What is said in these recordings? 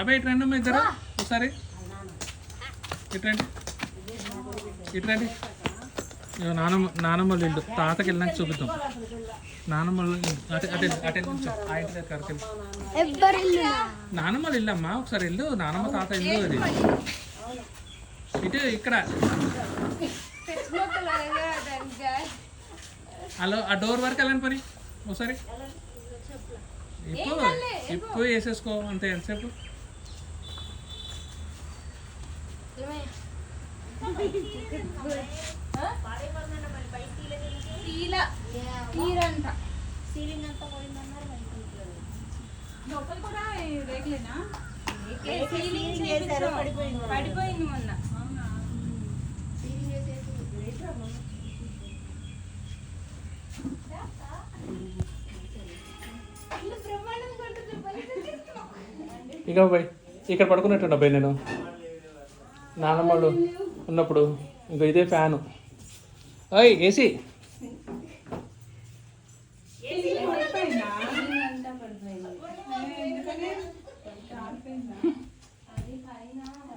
అబ్బాయి ఇటు రండి ఇద్దరు ఒకసారి ఇట్రండి ఇట్రండి. నానమ్మ ఇల్లు తాతకి వెళ్ళినాక చూపిద్దాం. నానమ్మ నానమ్మ ఇల్లు అమ్మా, ఒకసారి ఇల్లు నానమ్మ తాత ఇల్లు అది. ఇటు ఇక్కడ హలో ఆ డోర్ వరకు వెళ్ళండి పని ఒకసారి ఇప్పుడు వేసేసుకో అంతే. ఎంతసేపు పడిపోయింది మొన్న. ఇక అబ్బాయి ఇక్కడ పడుకున్నట్టు అబ్బాయి నేను నానమ్మలు ఉన్నప్పుడు. ఇంకా ఇదే ఫ్యాను. అయ్ ఏసీ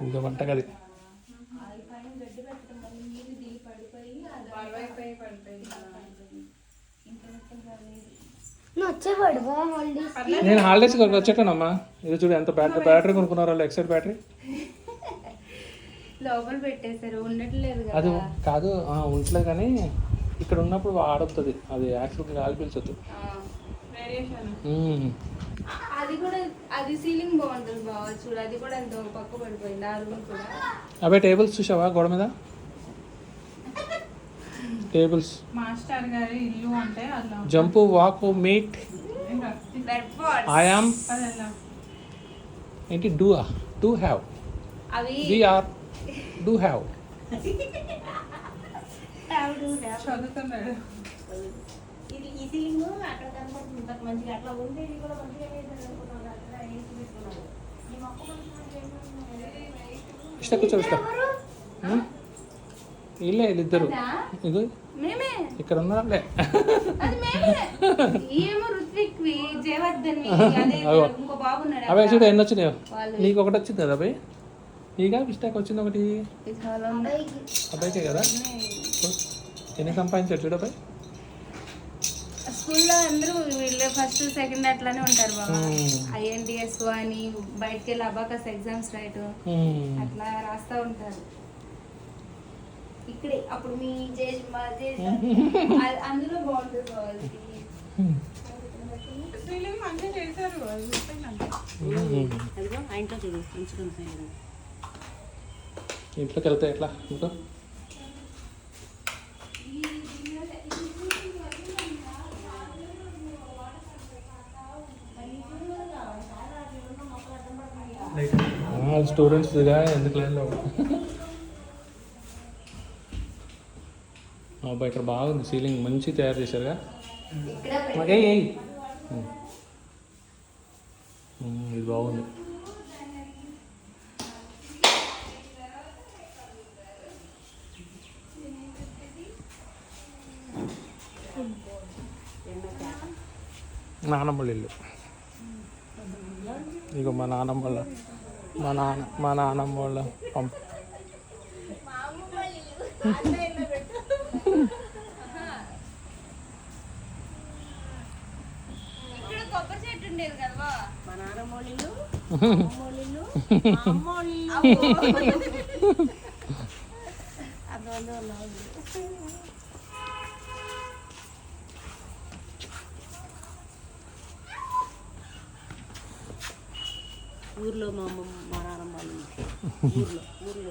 ఇంకా వంటగది. నేను హాలిడేస్ వచ్చేటానమ్మా. ఇది చూడు ఎంత బ్యాటరీ కొనుక్కున్నారు వాళ్ళు, ఎక్సైడ్ బ్యాటరీ. లోపల పెట్టేశారు, ఉండట్లేదు అది కాదు ఉండట్లేదు కానీ ఇక్కడ ఉన్నప్పుడు ఆడుతుంది అది. యాక్చువల్గా గాలి పీల్చొద్దు. అది కూడా అది సీలింగ్ బాగుంటుంది బాగా చూడు. అది కూడా ఎంతో పక్క పడిపోయింది ఆ రూమ్ కూడా. అవే టేబుల్స్ చూసావా గోడ మీద? టేబుల్స్ మాస్టర్ గారి ఇల్లు అంటే jump walk meet I am ఏంటి డూ హ్యావ్ అవి వి ఆర్ డూ హ్యావ్ చదువుతున్నాడు. ఇది ఈ సీలింగ్ అక్కడ కనపడుతుంది మంచిగా అట్లా ఉంది. ఇది కూడా మంచిగా ఇష్ట కూర్చో ఇష్ట ఇల్లే వీళ్ళిద్దరు. ఇది ఇక్కడ ఉన్నారులే. అబ్బాయి చూడు ఎన్ని వచ్చినాయో. నీకు ఒకటి వచ్చింది కదా అబ్బాయి? నీగా మిస్టేక్ వచ్చింది ఒకటి అబ్బాయికే కదా. ఎన్ని సంపాదించాడు చూడు అబ్బాయి. స్కూల్లో అందరూ వీళ్ళు ఫస్ట్ సెకండ్ అట్లానే ఉంటారు బాబా. INTS అని బయటకి వెళ్ళి అబాకస్ ఎగ్జామ్స్ రాయటం అట్లా రాస్తా ఉంటారు. ఇక్కడే అప్పుడు మీ అందులో బాగుంటుంది. మంచిగా చేశారు. ఇంట్లోకి వెళ్తే ఎట్లా ఇంట్లో స్టూడెంట్స్గా ఎందుకు లేదు అబ్బాయి. ఇక్కడ బాగుంది సీలింగ్ మంచి తయారు చేశారుగా. ఇది బాగుంది. నానమ్మల ఇల్లు ఇక మా నానమ్మ వాళ్ళ పంప. కొబ్బరి చెట్టు ఉండేది కదా మా నాన్నమ్మ ఇల్లు. ఊర్లో మా నాన్నమ్మ ఊర్లో ఊర్లో